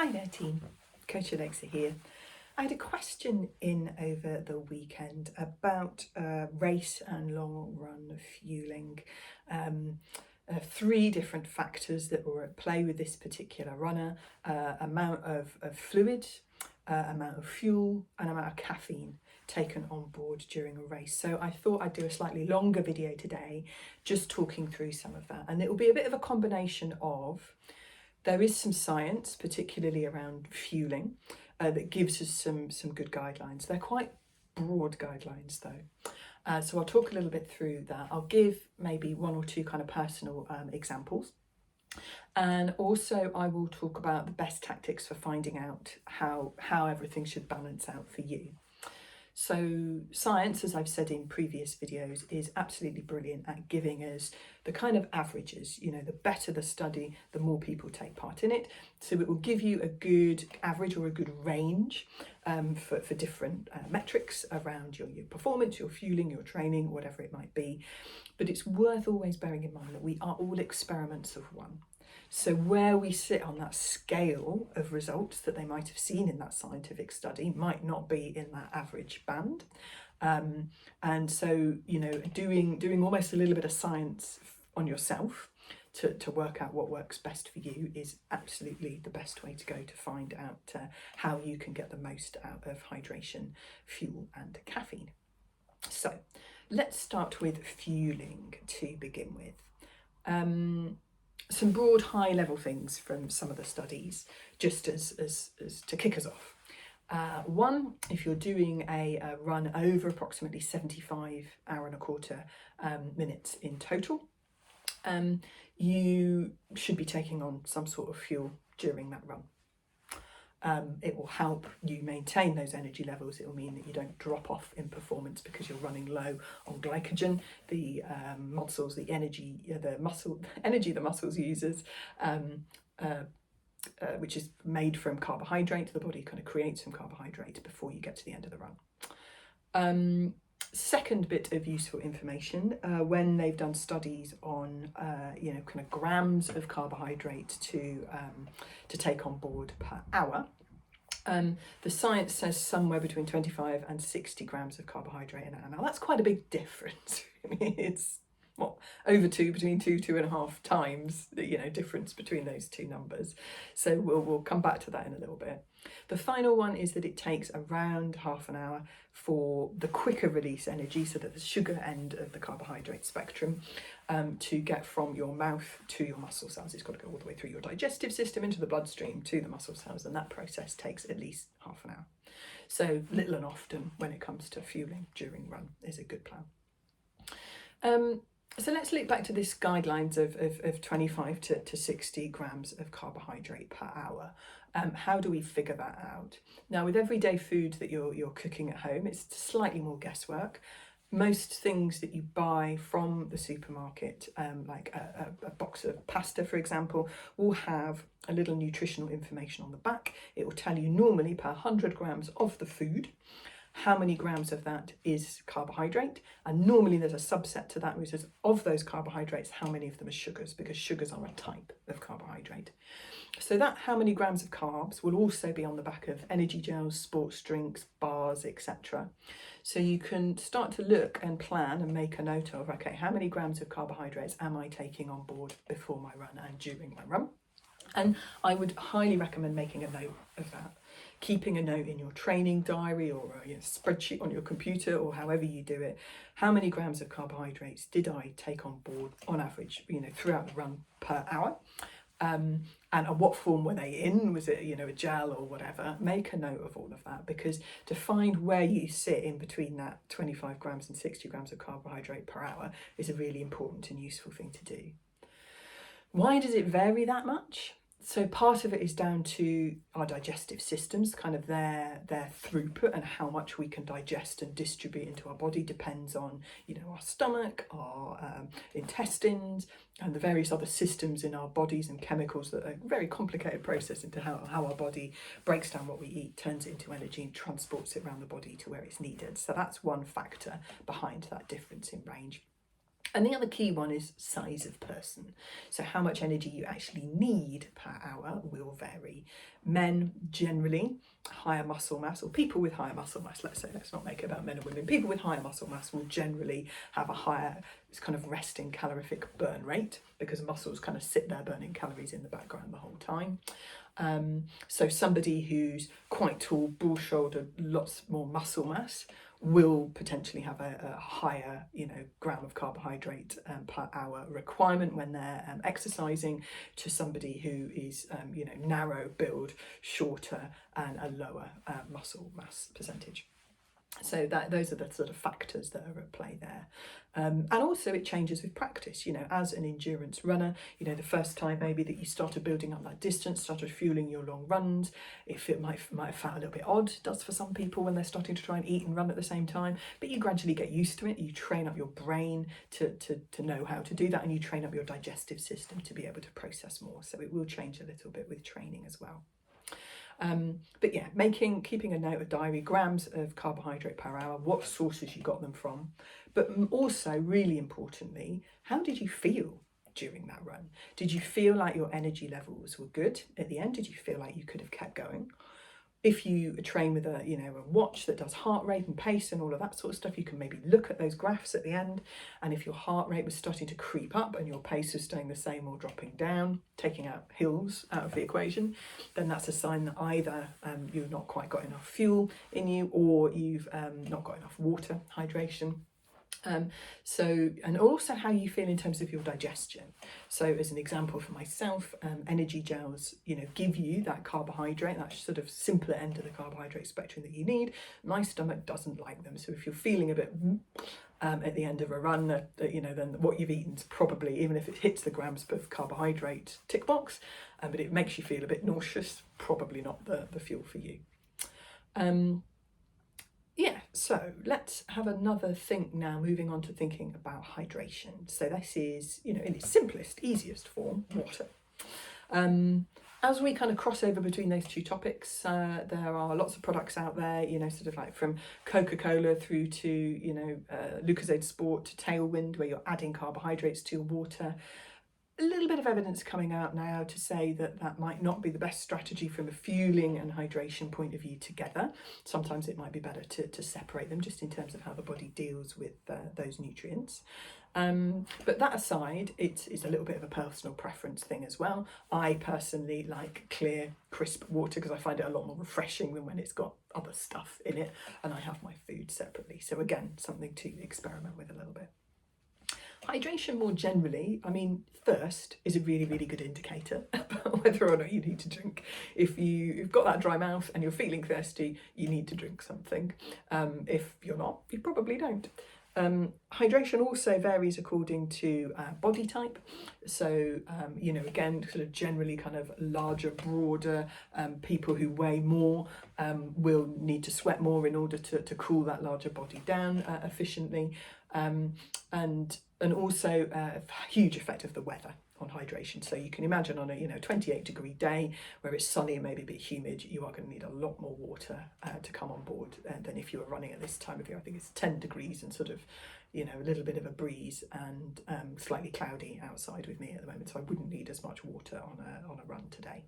Hi there team, Coach Alexa here. I had a question in over the weekend about race and long run fueling. Three different factors that were at play with this particular runner: amount of fluid, amount of fuel, and amount of caffeine taken on board during a race. So I thought I'd do a slightly longer video today, just talking through some of that, and it will be a bit of a combination of. There is some science, particularly around fueling, that gives us some good guidelines. They're quite broad guidelines though. So I'll talk a little bit through that. I'll give maybe one or two kind of personal examples. And also I will talk about the best tactics for finding out how everything should balance out for you. So science, as I've said in previous videos, is absolutely brilliant at giving us the kind of averages. You know, the better the study, the more people take part in it. So it will give you a good average or a good range for different metrics around your performance, your fueling, your training, whatever it might be. But it's worth always bearing in mind that we are all experiments of one. So where we sit on that scale of results that they might have seen in that scientific study might not be in that average band. And so, you know, doing almost a little bit of science on yourself to work out what works best for you is absolutely the best way to go to find out how you can get the most out of hydration, fuel and caffeine. So let's start with fueling to begin with. Some broad high level things from some of the studies, just as to kick us off. One, if you're doing a run over approximately 75 hour and a quarter minutes in total, you should be taking on some sort of fuel during that run. It will help you maintain those energy levels. It will mean that you don't drop off in performance because you're running low on glycogen, the muscles, the energy, the energy the muscles uses, which is made from carbohydrate. The body kind of creates some carbohydrate before you get to the end of the run. Second bit of useful information, when they've done studies on kind of grams of carbohydrate to take on board per hour, the science says somewhere between 25 and 60 grams of carbohydrate an hour. Now that's quite a big difference. I mean, it's between 2.5 times the difference between those two numbers. So we'll come back to that in a little bit. The final one is that it takes around half an hour for the quicker release energy, so that the sugar end of the carbohydrate spectrum, to get from your mouth to your muscle cells. It's got to go all the way through your digestive system into the bloodstream to the muscle cells, and that process takes at least half an hour. So little and often when it comes to fueling during run is a good plan. So let's look back to this guidelines of 25 to 60 grams of carbohydrate per hour. How do we figure that out? Now, with everyday food that you're cooking at home, it's slightly more guesswork. Most things that you buy from the supermarket, like a box of pasta, for example, will have a little nutritional information on the back. It will tell you normally per 100 grams of the food, how many grams of that is carbohydrate, and normally there's a subset to that which says of those carbohydrates how many of them are sugars, because sugars are a type of carbohydrate. So that how many grams of carbs will also be on the back of energy gels, sports drinks, bars, etc. So you can start to look and plan and make a note of, okay, how many grams of carbohydrates am I taking on board before my run and during my run? And I would highly recommend making a note of that. Keeping a note in your training diary or a spreadsheet on your computer, or however you do it. How many grams of carbohydrates did I take on board on average, throughout the run per hour? And what form were they in? Was it, a gel or whatever? Make a note of all of that, because to find where you sit in between that 25 grams and 60 grams of carbohydrate per hour is a really important and useful thing to do. Why does it vary that much? So part of it is down to our digestive systems, kind of their throughput, and how much we can digest and distribute into our body depends on, our stomach, our intestines, and the various other systems in our bodies and chemicals that are a very complicated process into how our body breaks down what we eat, turns it into energy and transports it around the body to where it's needed. So that's one factor behind that difference in range. And the other key one is size of person. So how much energy you actually need per hour will vary. Men generally, higher muscle mass, or people with higher muscle mass, let's say, let's not make it about men and women, people with higher muscle mass will generally have a higher kind of resting calorific burn rate, because muscles kind of sit there burning calories in the background the whole time. So somebody who's quite tall, broad-shouldered, lots more muscle mass will potentially have a higher, gram of carbohydrate per hour requirement when they're exercising, to somebody who is, narrow build, shorter, and a lower muscle mass percentage. So those are the sort of factors that are at play there. And also it changes with practice. As an endurance runner, the first time maybe that you started building up that distance, started fueling your long runs, it might have felt a little bit odd. It does for some people when they're starting to try and eat and run at the same time. But you gradually get used to it. You train up your brain to know how to do that, and you train up your digestive system to be able to process more. So it will change a little bit with training as well. But yeah, keeping a note of diary, grams of carbohydrate per hour, what sources you got them from, but also really importantly, how did you feel during that run? Did you feel like your energy levels were good at the end? Did you feel like you could have kept going? If you train with a watch that does heart rate and pace and all of that sort of stuff, you can maybe look at those graphs at the end. And if your heart rate was starting to creep up and your pace was staying the same or dropping down, taking out hills out of the equation, then that's a sign that either you've not quite got enough fuel in you, or you've not got enough water, hydration. And also how you feel in terms of your digestion. So as an example for myself, energy gels, give you that carbohydrate, that sort of simpler end of the carbohydrate spectrum that you need. My stomach doesn't like them. So if you're feeling a bit at the end of a run, then what you've eaten is probably, even if it hits the grams of carbohydrate tick box, but it makes you feel a bit nauseous, probably not the fuel for you. So let's have another think now, moving on to thinking about hydration. So this is, in its simplest, easiest form, water. As we kind of cross over between those two topics, there are lots of products out there, sort of like from Coca-Cola through to, Lucozade Sport to Tailwind, where you're adding carbohydrates to your water. A little bit of evidence coming out now to say that might not be the best strategy from a fueling and hydration point of view together. Sometimes it might be better to separate them, just in terms of how the body deals with those nutrients. But that aside, it's a little bit of a personal preference thing as well. I personally like clear, crisp water because I find it a lot more refreshing than when it's got other stuff in it, and I have my food separately. So again, something to experiment with a little bit. Hydration more generally, thirst is a really, really good indicator about whether or not you need to drink. If you've got that dry mouth and you're feeling thirsty, you need to drink something. If you're not, you probably don't. Hydration also varies according to body type. So, again, sort of generally kind of larger, broader people who weigh more will need to sweat more in order to cool that larger body down efficiently. And also a huge effect of the weather on hydration. So you can imagine on a 28-degree day where it's sunny and maybe a bit humid, you are going to need a lot more water to come on board than if you were running at this time of year. I think it's 10 degrees and sort of a little bit of a breeze and slightly cloudy outside with me at the moment, so I wouldn't need as much water on a run today.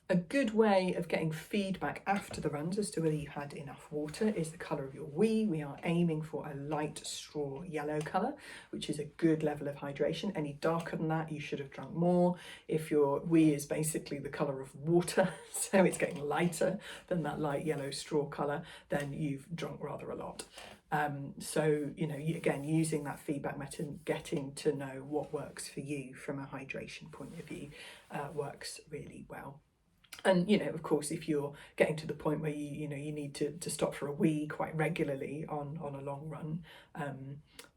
A good way of getting feedback after the runs as to whether you had enough water is the colour of your wee. We are aiming for a light straw yellow colour, which is a good level of hydration. Any darker than that, you should have drunk more. If your wee is basically the colour of water, so it's getting lighter than that light yellow straw colour, then you've drunk rather a lot. Again, using that feedback method, getting to know what works for you from a hydration point of view works really well. And, of course, if you're getting to the point where you need to stop for a wee quite regularly on a long run,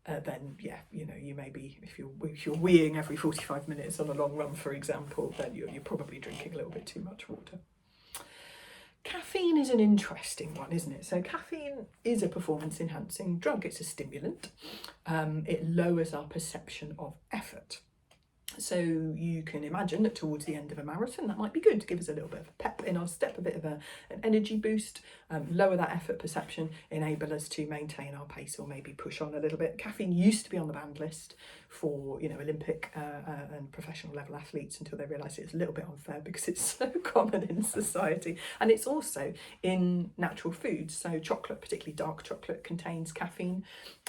then, you may be, if you're weeing every 45 minutes on a long run, for example, then you're probably drinking a little bit too much water. Caffeine is an interesting one, isn't it? So caffeine is a performance-enhancing drug. It's a stimulant. It lowers our perception of effort. So you can imagine that towards the end of a marathon, that might be good to give us a little bit of a pep in our step, a bit of an energy boost, lower that effort perception, enable us to maintain our pace or maybe push on a little bit. Caffeine used to be on the banned list for, you know, Olympic and professional level athletes until they realised it's a little bit unfair because it's so common in society. And it's also in natural foods. So chocolate, particularly dark chocolate, contains caffeine.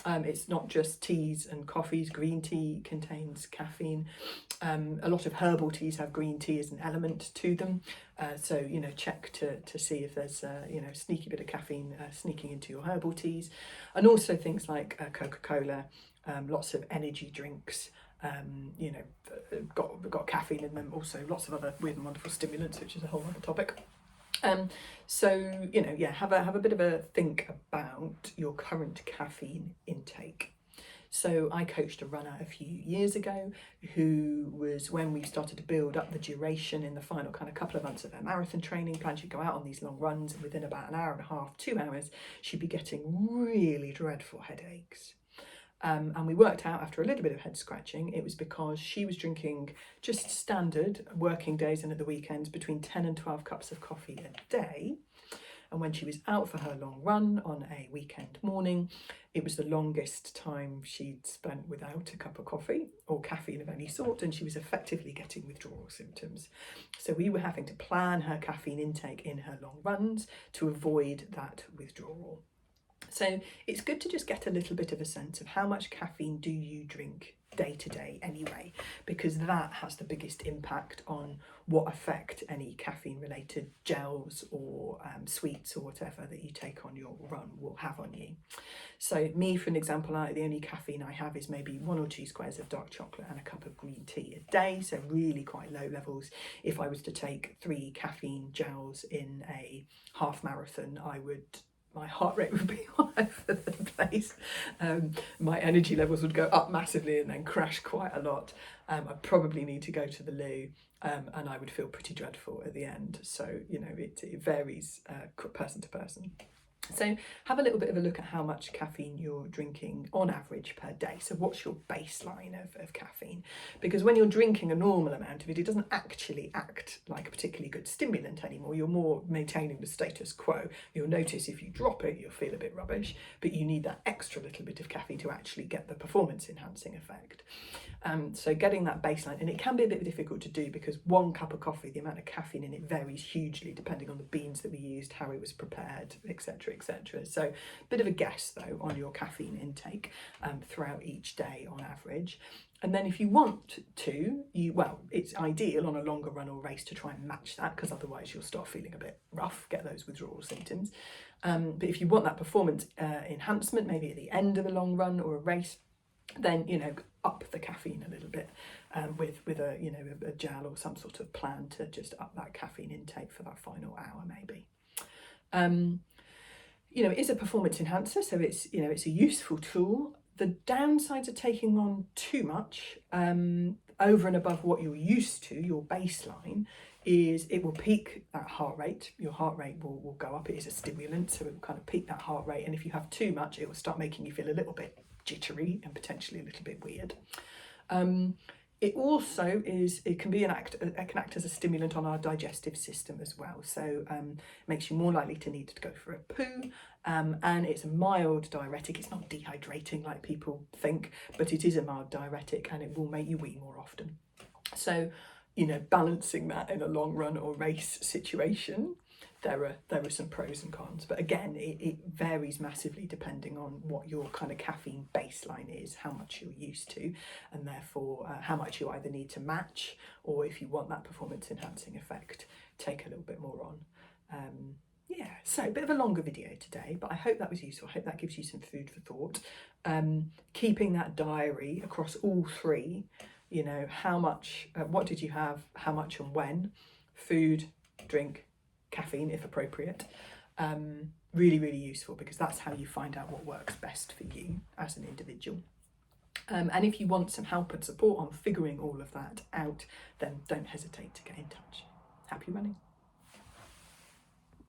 It's not just teas and coffees. Green tea contains caffeine. A lot of herbal teas have green tea as an element to them. So, you know, check to see if there's a, you know, sneaky bit of caffeine sneaking into your herbal teas. And also things like Coca-Cola, lots of energy drinks, you know, got caffeine in them. Also lots of other weird and wonderful stimulants, which is a whole other topic. So, you know, yeah, have a bit of a think about your current caffeine intake. So I coached a runner a few years ago who was, when we started to build up the duration in the final kind of couple of months of her marathon training plan, she'd go out on these long runs and within about an hour and a half, 2 hours, she'd be getting really dreadful headaches. And we worked out after a little bit of head scratching, it was because she was drinking just standard working days and at the weekends between 10 and 12 cups of coffee a day. And when she was out for her long run on a weekend morning, it was the longest time she'd spent without a cup of coffee or caffeine of any sort, and she was effectively getting withdrawal symptoms. So we were having to plan her caffeine intake in her long runs to avoid that withdrawal. So it's good to just get a little bit of a sense of how much caffeine do you drink day to day anyway, because that has the biggest impact on what effect any caffeine related gels or sweets or whatever that you take on your run will have on you. So me, for an example, the only caffeine I have is maybe 1 or 2 squares of dark chocolate and a cup of green tea a day, so really quite low levels. If I was to take 3 caffeine gels in a half marathon, my heart rate would be all over the place. My energy levels would go up massively and then crash quite a lot. I'd probably need to go to the loo, and I would feel pretty dreadful at the end. So, you know, it varies person to person. So have a little bit of a look at how much caffeine you're drinking on average per day. So what's your baseline of caffeine? Because when you're drinking a normal amount of it, it doesn't actually act like a particularly good stimulant anymore. You're more maintaining the status quo. You'll notice if you drop it, you'll feel a bit rubbish, but you need that extra little bit of caffeine to actually get the performance enhancing effect. So getting that baseline, and it can be a bit difficult to do because 1 cup of coffee, the amount of caffeine in it varies hugely depending on the beans that we used, how it was prepared, etc, etc. So a bit of a guess though on your caffeine intake throughout each day on average. And then if you want to, it's ideal on a longer run or race to try and match that, because otherwise you'll start feeling a bit rough, get those withdrawal symptoms. But if you want that performance enhancement, maybe at the end of a long run or a race, then, you know, up the caffeine a little bit with a, you know, a gel or some sort of plan to just up that caffeine intake for that final hour maybe. You know, it is a performance enhancer, so it's, you know, it's a useful tool. The downsides of taking on too much over and above what you're used to, your baseline, is it will peak that heart rate. Your heart rate will go up. It is a stimulant, so it will kind of peak that heart rate. And if you have too much, it will start making you feel a little bit jittery and potentially a little bit weird. It also it can act as a stimulant on our digestive system as well. So makes you more likely to need to go for a poo. And it's a mild diuretic. It's not dehydrating like people think, but it is a mild diuretic and it will make you wee more often. So, you know, balancing that in a long run or race situation, there are some pros and cons. But again, it varies massively depending on what your kind of caffeine baseline is, how much you're used to, and therefore how much you either need to match, or if you want that performance enhancing effect, take a little bit more on. Yeah, so a bit of a longer video today, but I hope that was useful. I hope that gives you some food for thought. Keeping that diary across all 3, you know, how much, what did you have, how much and when, food, drink, caffeine if appropriate. Really, really useful, because that's how you find out what works best for you as an individual. And if you want some help and support on figuring all of that out, then don't hesitate to get in touch. Happy running.